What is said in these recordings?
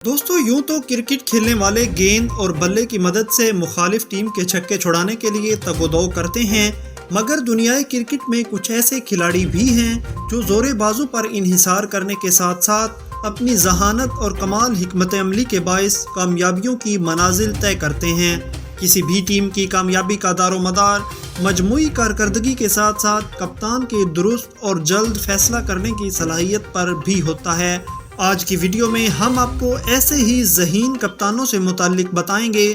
دوستو یوں تو کرکٹ کھیلنے والے گیند اور بلے کی مدد سے مخالف ٹیم کے چھکے چھڑانے کے لیے تگ و دو کرتے ہیں، مگر دنیائے کرکٹ میں کچھ ایسے کھلاڑی بھی ہیں جو زور بازو پر انحصار کرنے کے ساتھ ساتھ اپنی ذہانت اور کمال حکمت عملی کے باعث کامیابیوں کی منازل طے کرتے ہیں۔ کسی بھی ٹیم کی کامیابی کا دار و مدار مجموعی کارکردگی کے ساتھ ساتھ کپتان کے درست اور جلد فیصلہ کرنے کی صلاحیت پر بھی ہوتا ہے۔ آج کی ویڈیو میں ہم آپ کو ایسے ہی ذہین کپتانوں سے متعلق بتائیں گے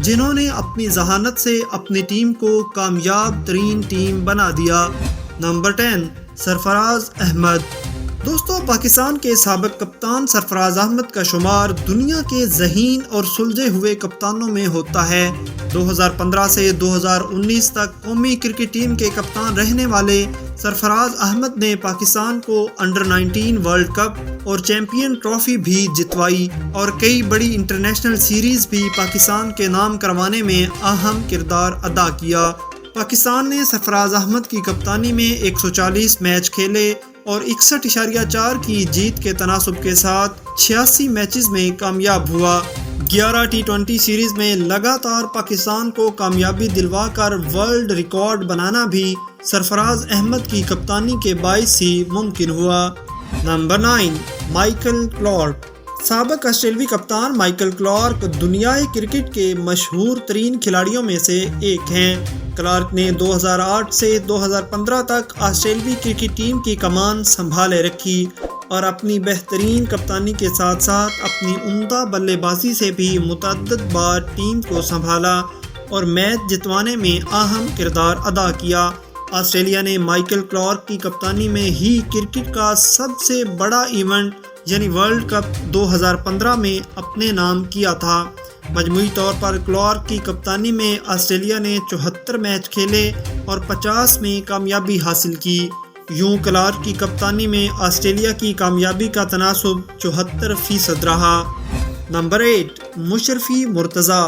جنہوں نے اپنی ذہانت سے اپنی ٹیم کو کامیاب ترین ٹیم بنا دیا۔ نمبر 10، سرفراز احمد۔ دوستو پاکستان کے سابق کپتان سرفراز احمد کا شمار دنیا کے ذہین اور سلجھے ہوئے کپتانوں میں ہوتا ہے۔ 2015 سے 2019 تک قومی کرکٹ ٹیم کے کپتان رہنے والے سرفراز احمد نے پاکستان کو انڈر-19 ورلڈ کپ اور چیمپئن ٹرافی بھی جتوائی اور کئی بڑی انٹرنیشنل سیریز بھی پاکستان کے نام کروانے میں اہم کردار ادا کیا۔ پاکستان نے سرفراز احمد کی کپتانی میں 140 میچ کھیلے اور 61.4 کی جیت کے تناسب کے ساتھ 86 میچز میں کامیاب ہوا۔ 11 T20 سیریز میں لگاتار پاکستان کو کامیابی دلوا کر ورلڈ ریکارڈ بنانا بھی سرفراز احمد کی کپتانی کے باعث ہی ممکن ہوا۔ Number 9، Michael Clarke. سابق آسٹریلوی کپتان مائیکل کلارک دنیائے کرکٹ کے مشہور ترین کھلاڑیوں میں سے ایک ہیں۔ کلارک نے 2008 سے 2015 تک آسٹریلوی کرکٹ ٹیم کی کمان سنبھالے رکھی اور اپنی بہترین کپتانی کے ساتھ ساتھ اپنی عمدہ بلے بازی سے بھی متعدد بار ٹیم کو سنبھالا اور میچ جتوانے میں اہم کردار ادا کیا۔ آسٹریلیا نے مائیکل کلارک کی کپتانی میں ہی کرکٹ کا سب سے بڑا ایونٹ یعنی ورلڈ کپ 2015 میں اپنے نام کیا تھا۔ مجموعی طور پر کلارک کی کپتانی میں آسٹریلیا نے 74 میچ کھیلے اور 50 میں کامیابی حاصل کی۔ یوں کلارک کی کپتانی میں آسٹریلیا کی کامیابی کا تناسب 74% رہا۔ نمبر 8، مشرفی مرتضیٰ۔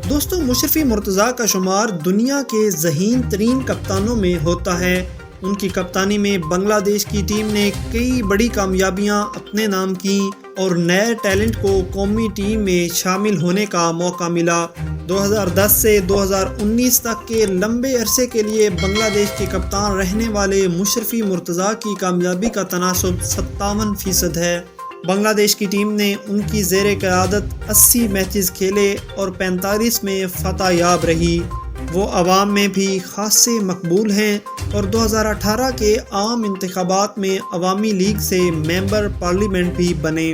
دوستو مشرفی مرتضیٰ کا شمار دنیا کے ذہین ترین کپتانوں میں ہوتا ہے۔ ان کی کپتانی میں بنگلہ دیش کی ٹیم نے کئی بڑی کامیابیاں اپنے نام کیں اور نئے ٹیلنٹ کو قومی ٹیم میں شامل ہونے کا موقع ملا۔ 2010 سے 2019 تک کے لمبے عرصے کے لیے بنگلہ دیش کے کپتان رہنے والے مشرفی مرتضیٰ کی کامیابی کا تناسب 57% ہے۔ بنگلہ دیش کی ٹیم نے ان کی زیر قیادت 80 میچز کھیلے اور 45 میں فتح یاب رہی۔ وہ عوام میں بھی خاصے مقبول ہیں اور 2018 کے عام انتخابات میں عوامی لیگ سے ممبر پارلیمنٹ بھی بنے۔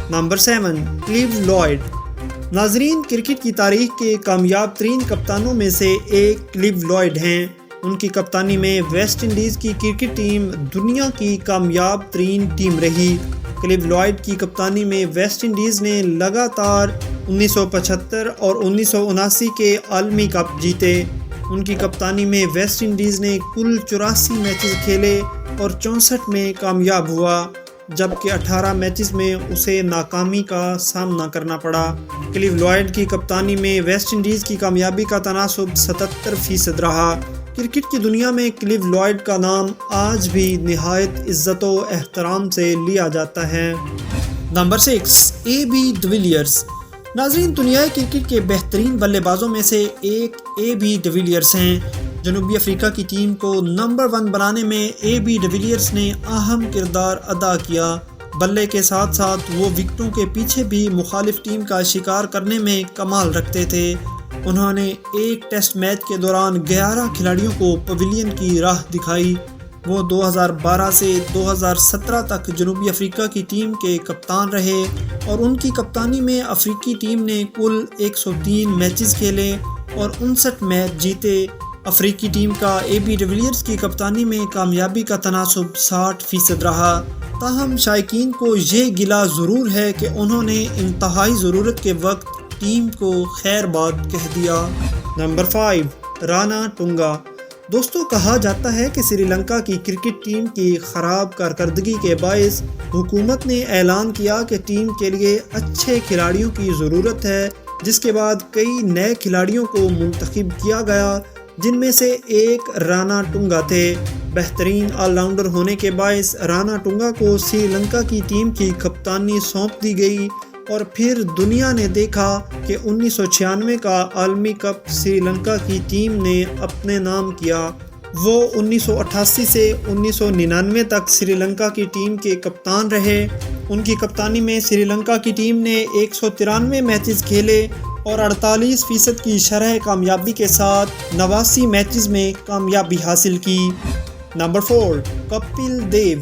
Number 7، clue Lloyd. ناظرین کرکٹ کی تاریخ کے کامیاب ترین کپتانوں میں سے ایک کلیو لائیڈ ہیں۔ ان کی کپتانی میں ویسٹ انڈیز کی کرکٹ ٹیم دنیا کی کامیاب ترین ٹیم رہی۔ کلیو لائیڈ کی کپتانی میں ویسٹ انڈیز نے لگاتار 1975 اور 1979 کے عالمی کپ جیتے۔ ان کی کپتانی میں ویسٹ انڈیز نے کل 84 میچز کھیلے اور 64 میں کامیاب ہوا، جبکہ 18 میچز میں اسے ناکامی کا سامنا کرنا پڑا۔ کلیو لائیڈ کی کپتانی میں ویسٹ انڈیز کی کامیابی کا تناسب 77% رہا۔ کرکٹ کی دنیا میں کلیو لائیڈ کا نام آج بھی نہایت عزت و احترام سے لیا جاتا ہے۔ Number 6، A B de Villiers. ناظرین دنیائے کرکٹ کے بہترین بلے بازوں میں سے ایک اے بی ڈویلیئرز ہیں۔ جنوبی افریقہ کی ٹیم کو نمبر 1 بنانے میں اے بی ڈویلیئرز نے اہم کردار ادا کیا۔ بلے کے ساتھ ساتھ وہ وکٹوں کے پیچھے بھی مخالف ٹیم کا شکار کرنے میں کمال رکھتے تھے۔ انہوں نے ایک ٹیسٹ میچ کے دوران 11 کھلاڑیوں کو پویلین کی راہ دکھائی۔ وہ 2012 سے 2017 تک جنوبی افریقہ کی ٹیم کے کپتان رہے اور ان کی کپتانی میں افریقی ٹیم نے کل 103 میچز کھیلے اور 59 میچ جیتے۔ افریقی ٹیم کا اے بی ڈویلیئرز کی کپتانی میں کامیابی کا تناسب 60% رہا۔ تاہم شائقین کو یہ گلہ ضرور ہے کہ انہوں نے انتہائی ضرورت کے وقت ٹیم کو خیر باد کہہ دیا۔ نمبر 5، رانا ٹنگا۔ دوستو کہا جاتا ہے کہ سری لنکا کی کرکٹ ٹیم کی خراب کارکردگی کے باعث حکومت نے اعلان کیا کہ ٹیم کے لیے اچھے کھلاڑیوں کی ضرورت ہے، جس کے بعد کئی نئے کھلاڑیوں کو منتخب کیا گیا، جن میں سے ایک رانا ٹنگا تھے۔ بہترین آل راؤنڈر ہونے کے باعث رانا ٹنگا کو سری لنکا کی ٹیم کی کپتانی سونپ دی گئی اور پھر دنیا نے دیکھا کہ 1996 کا عالمی کپ سری لنکا کی ٹیم نے اپنے نام کیا۔ وہ 1988 سے 1999 تک سری لنکا کی ٹیم کے کپتان رہے۔ ان کی کپتانی میں سری لنکا کی ٹیم نے 193 میچز کھیلے اور 48% کی شرح کامیابی کے ساتھ 89 میچز میں کامیابی حاصل کی۔ نمبر 4، کپل دیو۔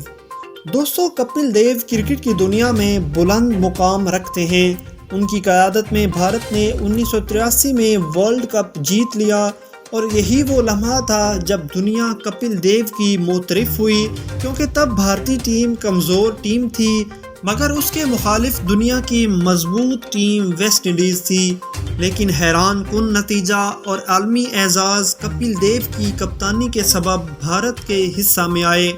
دوستو، کپل دیو کرکٹ کی دنیا میں بلند مقام رکھتے ہیں۔ ان کی قیادت میں بھارت نے 1983 میں ورلڈ کپ جیت لیا اور یہی وہ لمحہ تھا جب دنیا کپل دیو کی معترف ہوئی، کیونکہ تب بھارتی ٹیم کمزور ٹیم تھی، مگر اس کے مخالف دنیا کی مضبوط ٹیم ویسٹ انڈیز تھی۔ لیکن حیران کن نتیجہ اور عالمی اعزاز کپل دیو کی کپتانی کے سبب بھارت کے حصہ میں آئے۔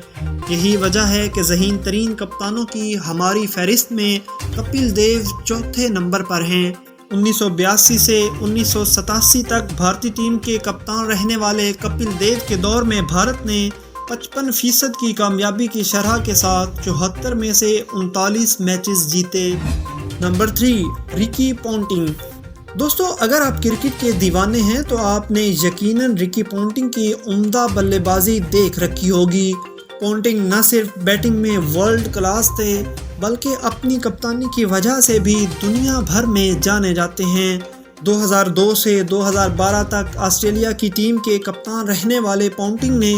یہی وجہ ہے کہ ذہین ترین کپتانوں کی ہماری فہرست میں کپل دیو چوتھے نمبر پر ہیں۔ 1982 سے 1987 تک بھارتی ٹیم کے کپتان رہنے والے کپل دیو کے دور میں بھارت نے 55% کی کامیابی کی شرح کے ساتھ 74 میں سے 39 میچز جیتے۔ نمبر 3، رکی پونٹنگ۔ دوستو، اگر آپ کرکٹ کے دیوانے ہیں تو آپ نے یقیناً رکی پونٹنگ کی عمدہ بلے بازی دیکھ رکھی ہوگی۔ پونٹنگ نہ صرف بیٹنگ میں ورلڈ کلاس تھے بلکہ اپنی کپتانی کی وجہ سے بھی دنیا بھر میں جانے جاتے ہیں۔ 2002 سے 2012 تک آسٹریلیا کی ٹیم کے کپتان رہنے والے پونٹنگ نے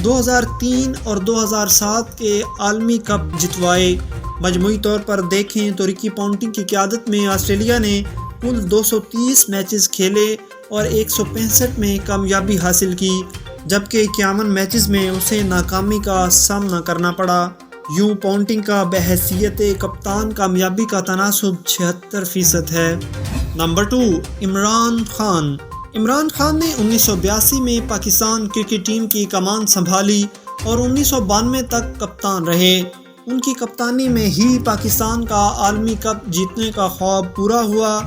2003 اور 2007 کے عالمی کپ جتوائے۔ مجموعی طور پر دیکھیں تو رکی پونٹنگ کی قیادت میں آسٹریلیا نے کل 230 میچز کھیلے اور 165 میں کامیابی حاصل کی، جبکہ 51 میچز میں اسے ناکامی کا سامنا کرنا پڑا۔ یوں پونٹنگ کا بحیثیت کپتان کامیابی کا تناسب 76% ہے۔ نمبر 2، عمران خان۔ عمران خان نے 1982 میں پاکستان کرکٹ ٹیم کی کمان سنبھالی اور 1992 تک کپتان رہے۔ ان کی کپتانی میں ہی پاکستان کا عالمی کپ جیتنے کا خواب پورا ہوا۔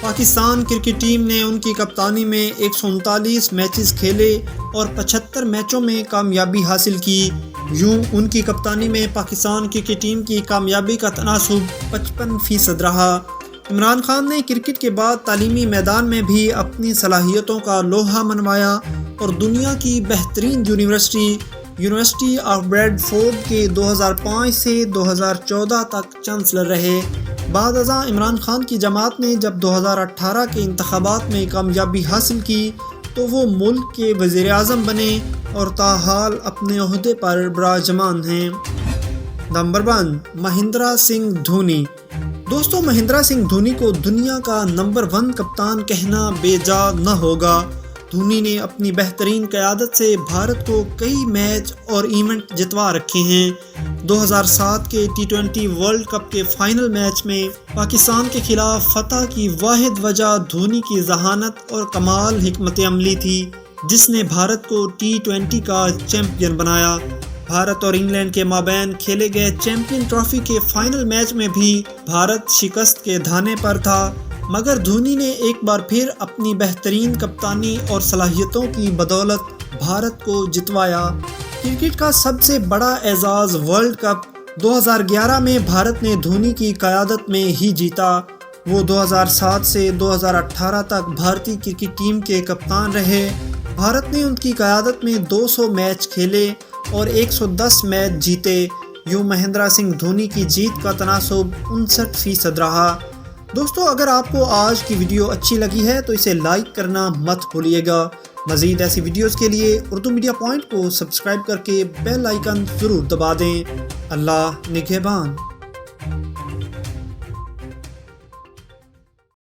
پاکستان کرکٹ ٹیم نے ان کی کپتانی میں 139 میچز کھیلے اور 75 میچوں میں کامیابی حاصل کی۔ یوں ان کی کپتانی میں پاکستان کرکٹ ٹیم کی کامیابی کا تناسب 55% رہا۔ عمران خان نے کرکٹ کے بعد تعلیمی میدان میں بھی اپنی صلاحیتوں کا لوہا منوایا اور دنیا کی بہترین یونیورسٹی آف بریڈ فورڈ کے 2005 سے 2014 تک چانسلر رہے۔ بعد ازاں عمران خان کی جماعت نے جب 2018 کے انتخابات میں کامیابی حاصل کی تو وہ ملک کے وزیر اعظم بنے اور تاحال اپنے عہدے پر براجمان ہیں۔ نمبر 1، مہندرا سنگھ دھونی۔ دوستو، مہندرا سنگھ دھونی کو دنیا کا نمبر 1 کپتان کہنا بے جا نہ ہوگا۔ دھونی نے اپنی بہترین قیادت سے بھارت کو کئی میچ اور ایونٹ جتوا رکھے ہیں۔ 2007 کے T20 ورلڈ کپ کے فائنل میچ میں پاکستان کے خلاف فتح کی واحد وجہ دھونی کی ذہانت اور کمال حکمت عملی تھی، جس نے بھارت کو T20 کا چیمپئن بنایا۔ بھارت اور انگلینڈ کے مابین کھیلے گئے چیمپئن ٹرافی کے فائنل میچ میں بھی بھارت شکست کے دھانے پر تھا، مگر دھونی نے ایک بار پھر اپنی بہترین کپتانی اور صلاحیتوں کی بدولت بھارت کو جتوایا۔ کرکٹ کا سب سے بڑا اعزاز ورلڈ کپ 2011 میں بھارت نے دھونی کی قیادت میں ہی جیتا۔ وہ 2007 سے 2018 تک بھارتی کرکٹ ٹیم کے کپتان رہے۔ بھارت نے ان کی قیادت میں 200 میچ کھیلے اور 110 میچ جیتے۔ یوں مہندرا سنگھ دھونی کی جیت کا تناسب 59% رہا۔ دوستو، اگر آپ کو آج کی ویڈیو اچھی لگی ہے تو اسے لائک کرنا مت بھولیے گا۔ مزید ایسی ویڈیوز کے لیے اردو میڈیا پوائنٹ کو سبسکرائب کر کے بیل آئیکن ضرور دبا دیں۔ اللہ نگہبان۔